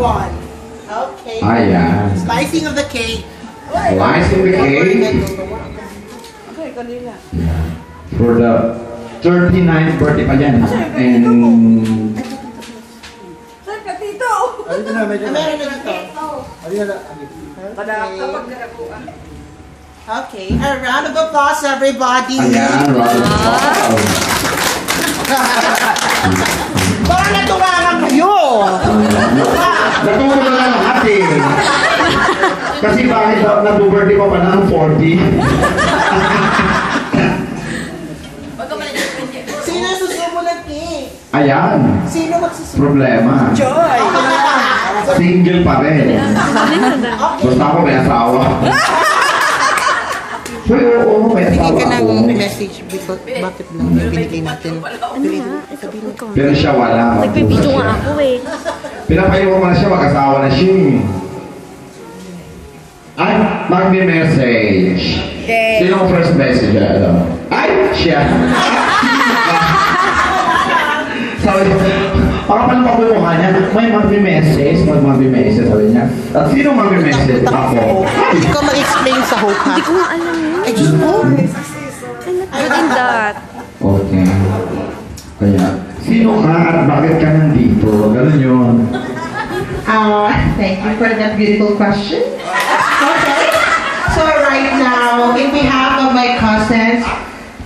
one. Okay. Ayan. Slicing of the cake. Slicing the cake. Okay, kanila. Yeah. For the 39th birthday pa dyan, ha? And... Saan ka, Tito? Meron na dito. Okay, a round of applause, everybody. Ayan, round of applause. Parang naturangan kayo. Natuwa na lang natin. Kasi bakit nag-birthday pa pa ng 40? Sino susumo ng cake? Ayan. Sino magsusumo? Problema. Joy! Single pa rin. Basta ako may asawa. So, oo, may asawa ako. Message because bakit lang binigay natin. Pero siya wala. Nagpipidyo nga ako eh. Pinapayo ko na siya, mag-asawa na siya. Ay, magme-message. Sino ang first message? Ay, siya. Sabi, parang palang pagbubuha niya, may magme-message, sabi niya. At sino magme-message? Ako. Hindi ko mag-explain sa Hope, ha? Hindi ko nga alam yun. Ay, Diyos mo. I'm not good in that. Okay. Kaya, sino ka at bakit ka nandito? Ganun yun. Thank you for that beautiful question. Okay. So right now, in behalf of my cousins,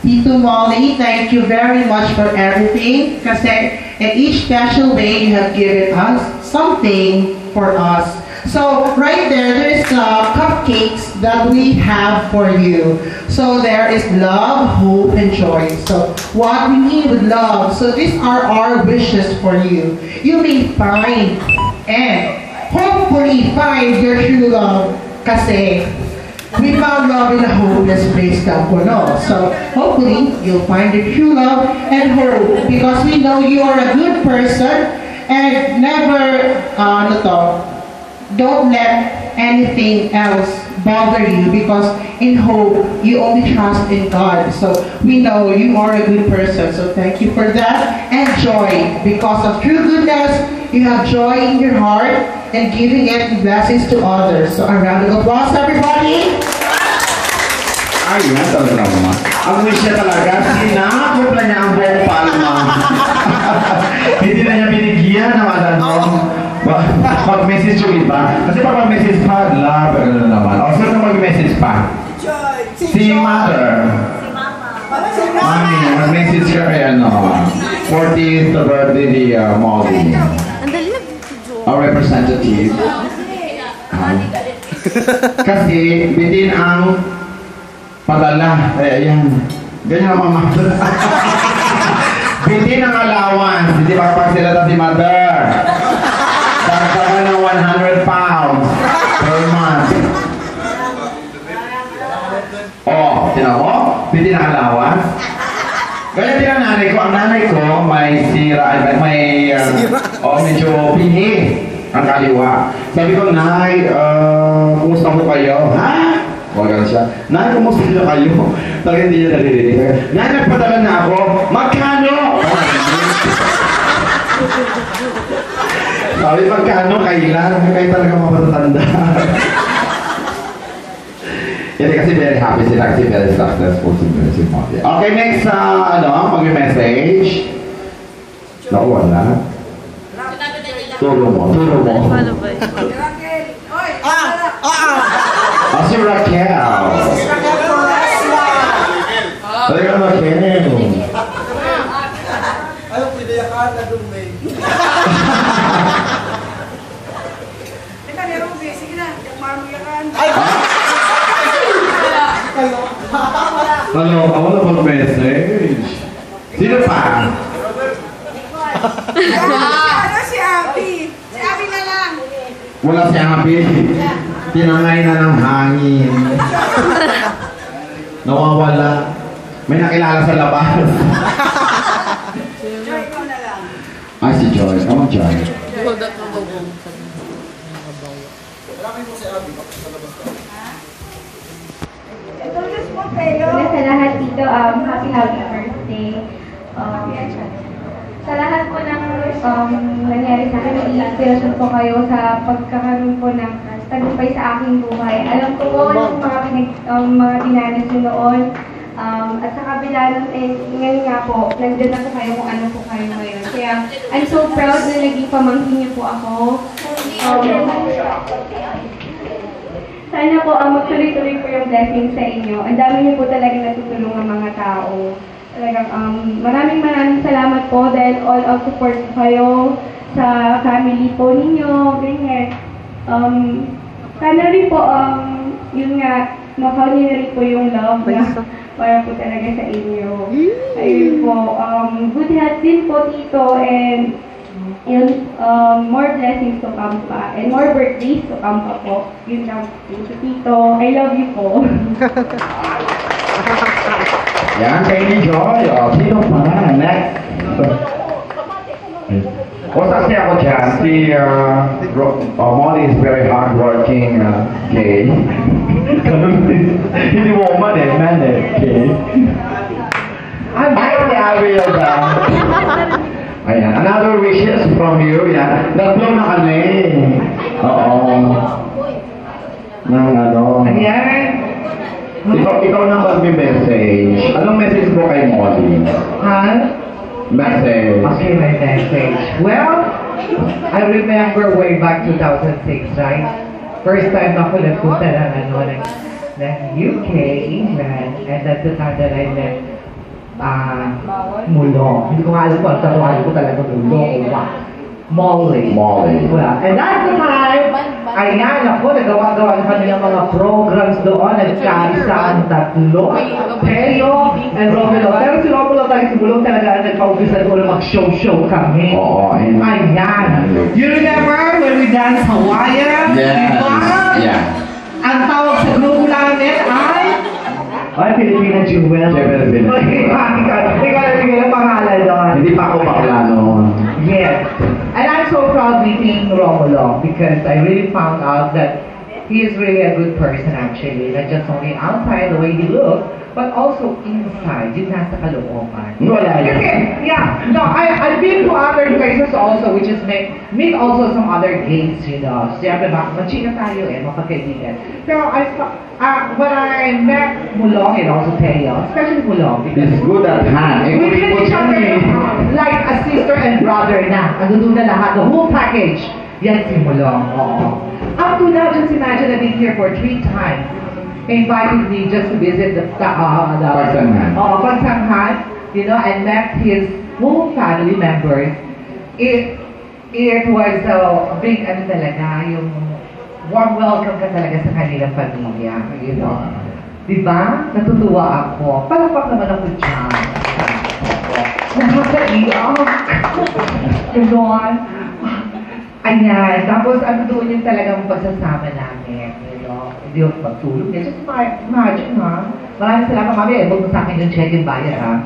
Tito Molly, thank you very much for everything. Kasi in each special way, you have given us something for us. So right there is cupcakes that we have for you. So there is love, hope, and joy. So what we need with love. So these are our wishes for you. You may find and hopefully find your true love. Kasi we found love in a hopeless place daw po, no? So hopefully you'll find your true love and hope because we know you are a good person and never don't let anything else bother you because in hope you only trust in God. So we know you are a good person. So thank you for that. And joy, because of true goodness, you have joy in your heart and giving it blessings to others. So a round of applause, everybody. Ayan talaga naman. Ang wish niya talaga, sinakot na niya ang buong palma. Hindi na niya binigyan ng ano. Mag-message yung iba. Kasi pag mag-message pa, love, gano'n naman. O, sino na mag-message pa? Si Mother. Mami, mag-message ka kay 40th birthday ni Molly. Ang dali nag-video. Our representative. Kasi, bitin ang padala. Ayan. Ganyan ang mama. Bitin ang allowance. Hindi pa sila si Mother. Dagdagan ng 100 pounds per month. Oh, tinan mo? Bitin ang allowance. Kaya din ang nanay ko. Ang nanay ko may sira, medyo pingi ang kaliwa. Sabi ko, Nay, kumusta mo kayo? Ha? Huwag siya. Nay, kumusta nyo kayo? Talaga hindi niya naririnig. Nay, nagpadala na ako. Magkano? Sabi, magkano kailan? Kayo talaga mapatatanda. Hindi kasi very happy sila kasi very successful si Molly. Okay, next, mag-message. Naku, wala. Turo mo. Paano ba yun? Si Raquel. Talaga Raquel. Ayaw, pinayakaan na doon, May. Teka, meron ko sige na. Mamuyakan. Ano, ako na mag-message. Sino pa? Ano si Abby? Si Abby na lang. Wala si Abby. Tinangay na ng hangin. Nawawala. May nakilala sa labas. Joy, ikaw na lang. Ay, si Joy. Come on, Joy. Hold up ng bubong. Una sa lahat dito, happy birthday. Sa lahat po ng nangyari sa akin, nag-inspirasyon po kayo sa pagkakaroon po ng tagumpay sa aking buhay. Alam ko po yung mga dinanas nyo noon. At sa kabila nun, ngayon nga po, nandiyan na po kayo kung ano po kayo ngayon. Kaya, I'm so proud na naging pamangkin niyo po ako. Sana po magtuloy-tuloy po yung blessing sa inyo. Ang dami niyo po talaga natutulong ang mga tao. Talagang maraming salamat po dahil all of support po kayo sa family po ninyo, ganyan. Sana rin po, yun nga, makaw niyo na rin po yung love na para po talaga sa inyo. Ayun po, good health din po, Tito, and yun, more blessings to come pa, and more birthdays to come pa po. Yun lang po, Tito. I love you po. Yan, kay ni Joy. O, sino pa? Next. O, saksi ako dyan. Si Molly is very hardworking, gay. Hindi mo man gay. Ay, si Ariel ba? Ayan, another wishes from you. Yan, tatlo na kami. Oo. Nang ano. Ayan. Ikaw na mag-message. Anong message mo kay Molly? Message. Okay, my message. Well, I remember way back 2006, right? First time ako nagpunta ng UK, England, and that's the time that I met Mulong. Hindi ko nga alam kung ang taruhan ko talaga Mulong o what. Molly. Well, and that's the time, ayan ako, nagawa-gawa na kami ng mga programs doon, nagkari sa ang tatlo, Teo and Romulo. Pero si Romulo tayo si Mulong talaga nagpa-umpisa doon mag-show kami. Oo, ayan. You remember when we danced Hawaiian? Yes. Yeah. Ang tawag sa grupo namin ay Filipina Jewel. Filipina Jewel. Ikaw na bigay ang pangalan doon. Hindi pa ako bakla noon. Yes. And I'm so proud meeting Romulo because I really found out that he is really a good person actually. Not just only outside the way he looks, but also inside. Yung nasa kalooban. Wala yan. Kasi, yeah. No, I've been to other places also which is meet also some other gays, you know. Siyempre ba, machina tayo mapagkaibigan. Pero when I met Mulong and also Teo, especially Mulong, because He's good at hand. we treat each other like a sister and brother na. Andun na lahat, the whole package. Yan si Mulong, oo. Up to now, just imagine I've been here for 3 times. Invited me just to visit the Pagsanghan, you know, and met his whole family members. It was a big, talaga, yung warm welcome ka talaga sa kanilang pamilya, you know. Diba? Natutuwa ako. Palakpak naman ako dyan. Nakakaiyak. Ganon. Ayan. Tapos, doon yung talagang pagsasama namin, you know. Hindi ako magtulog. Just imagine, ha? Maraming salamat, mami. Huwag mo sa akin yung check and bayad, ha?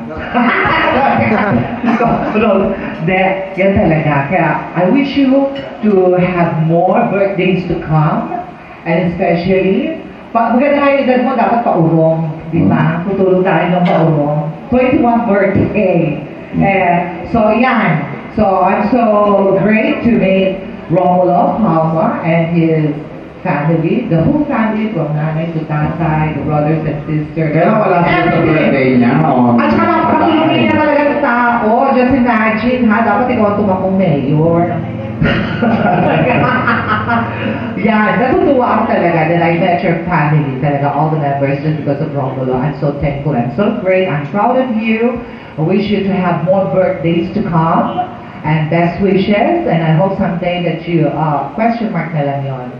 Yan talaga. Kaya, I wish you to have more birthdays to come. And especially, maganda nga yung edad mo, dapat paurong. Di ba? Tutulong tayo ng paurong. 21 birthday. So, yan. So, I'm so great to meet Romulo Palma and his family, the whole family from nanay to tatay, the brothers and sisters. Kaya wala siya sa birthday niya. At saka napakahihingin na talaga ng tao. Just imagine, ha? Dapat ikaw ang tumakong mayor. Yeah, natutuwa ako talaga that I met your family, talaga, all the members, just because of Romulo. I'm so thankful. I'm so great. I'm proud of you. I wish you to have more birthdays to come. And best wishes. And I hope someday that you, question mark na lang yun.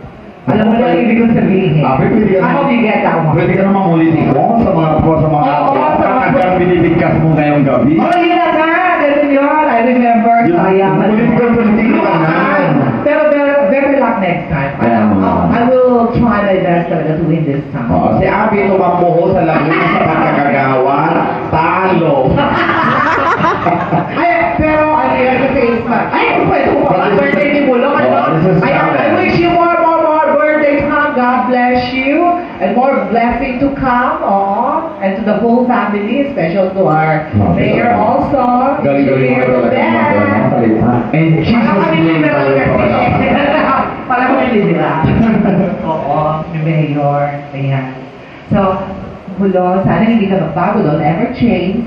Alam mo na yung ibig kong sabihin. I hope you get that one. Pwede ka naman ulitin ko sa mga binibigkas mo ngayong gabi. Oh, yun na nga! Ganun yun! I remember. Ulitin ka na. Pero better luck next time. I will try my best to win this time. Si Abby tumakbo sa Laguna sa pagkakagawa. Talo. Pero ano yan sa Facebook? Pwede ko pa. Birthday ni Mulong. I wish you more birthdays, God bless you, and more blessing to come. And to the whole family, special to our mayor also, Galing-galing Mayor mo talaga Robert. salita. And Jesus Para kami name liberal tayo kasi. papalapit. Para kami liberal. Oo, ni Mayor. Ayan. So, Hulo, sana hindi ka magbago. Don't ever change.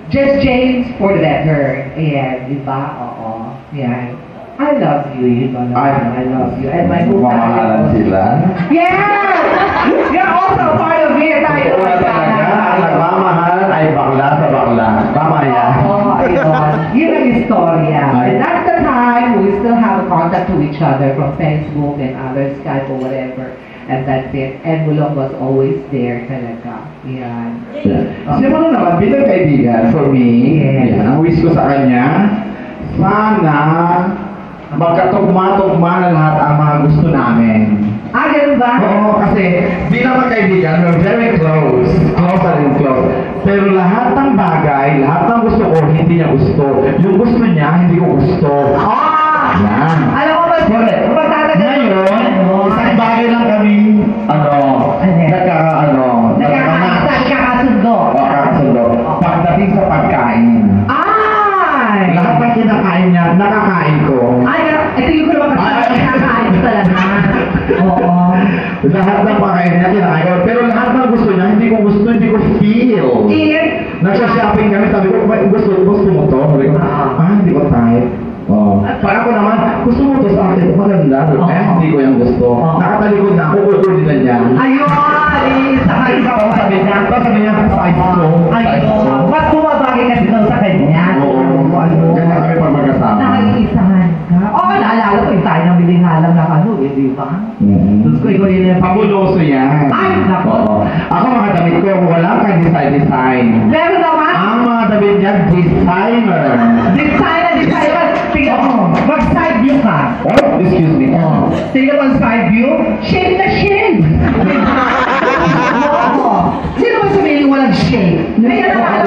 Just change for the better. Ayan, di ba? Oo. Ayan. I love you, you know. I love you. And my whole Mamahalan family. sila. Yes! You're also part of it. Tayo Wala talaga. Ang nagmamahal ay bakla sa bakla. Tama yan. Oo, ayun. Yun ang istorya. And that's the time we still have contact to each other from Facebook and other Skype or whatever. And that's it. And Mulong was always there talaga. Yan. Siguro naman, bilang kaibigan, for me, Yes. yan, ang wish ko sa kanya, sana magkatugma-tugma na lahat ang mga gusto namin. Ah, ganun ba? Oo, kasi bilang magkaibigan, we're very close. Closer and close. Pero lahat ng bagay, lahat ng gusto ko, hindi niya gusto. Yung gusto niya, hindi ko gusto. Ah! Yan. Alam mo ba, magtatagal Ngayon, isang bagay lang kami, Nagkakasundo. kakasundo. Pagdating sa pagkain. Ay! Lahat ng kinakain niya, nakakain ko. Ay, ito yung ko naman kasi nakakain ko talaga. Oo. Lahat ng pagkain niya, kinakain ko. Pero lahat ng gusto niya, hindi ko gusto, hindi ko feel. Nagsha-shopping kami, sabi ko, gusto mo to? Sabi ko, hindi ko type. Oh. Para ko naman, gusto mo to sa akin, maganda. Hindi ko yung gusto. Nakatalikod na ako, kukunin na niya. Ayun! Sakay ka ko sabi niya. Sabi niya, size ko. Ayun! Mas bumabagay kasi daw sa kanya. Oo. Kaya kami pag magkasama. Nakaisahan ka. Oo, naalala ko yung tayo nang biling halang ng ano, di ba? Tapos ko, ikaw yun yung Pabuloso yan. Ay, nako. Oo. Ako mga damit ko, wala kang design. Pero naman, Ang mga damit niya, designer. designer. Tingnan mo, mag-side view ka. Oh, excuse me. Tingnan mo ang side view, shave na shave. Oo. Sino ba sumili walang shave? Kaya na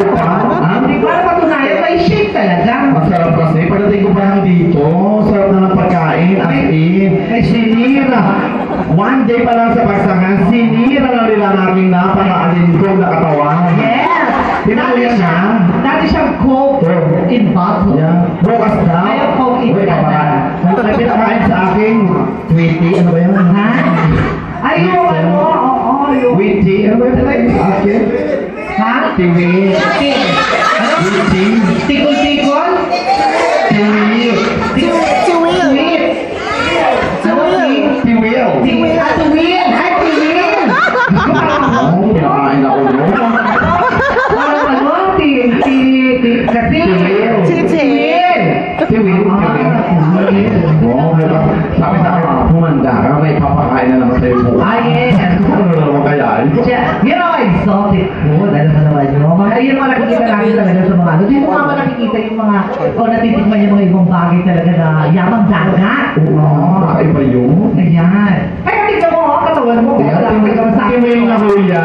hindi para patunayan, may shave talaga. Masarap kasi, pagdating ko pa lang dito, sarap na ng pagkain, as in, sinira. One day pa lang sa pagsangan, sinira na nila ang aking napaka-alindog na katawan. Yes! Tingnan mo yan, ha? Dati siyang Coke in bottle. Yan. Bukas daw. Ayaw Coke in Wait, bottle. May pinakain sa akin, Tweety, ano ba yan? Ha? Ayun, ano? Oo, yun. Tweety, ano ba yung pinakain sa akin? Ha? Tiwi. Ano? Tweety. Tikol-tikol? Tiwi. Tiwil. Ano? Tiwil. Tiwil. Ah, tiwil. Ay, tiwil. Oh, pinakain ako doon. Ano? Kasi? Tiwil. Tiwil. Oo, sabi sa akin, humanda ka, may papakain na naman sa'yo bukas. Ah, yes. Ano na naman kaya? You know, exotic food. Ano ba naman yun? Yun mga nakikita natin talaga sa mga ano. Dito mga nakikita yung mga, o natitikman yung mga ibang bagay talaga na yamang dagat. Oo, kakaiba yun. Ayan. Ay, tignan mo, katawan mo. Tiwil na kuya.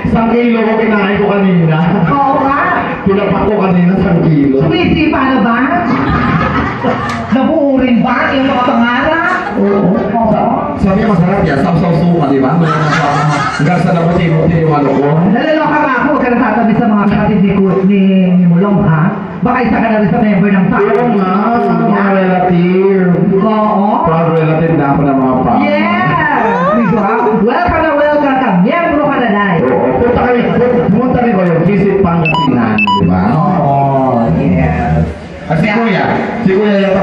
Isang kilo ko kinain ko kanina. Oo nga. Pinapak ko kanina 1 kilo. Sumisi, paano ba? Nabuo rin ba yung mga pangarap? Oo. Sabi niya masarap yan, saw-saw suka, di ba? Hanggang sa nabuti-buti yung ano ko. Nalaloka nga ako, huwag ka natatabi sa mga kapatid ni Mulong, ha? Baka isa ka na rin sa member ng tao. Oo nga, mga relative. Oo. Proud relative na ako ng mga pa. Yeah! Diba? Welcome na welcome ka. Miyembro ka na dahil. Oo, pumunta rin ko yung visit Pangasinan, di ba? Oo, yes. At si Kuya yung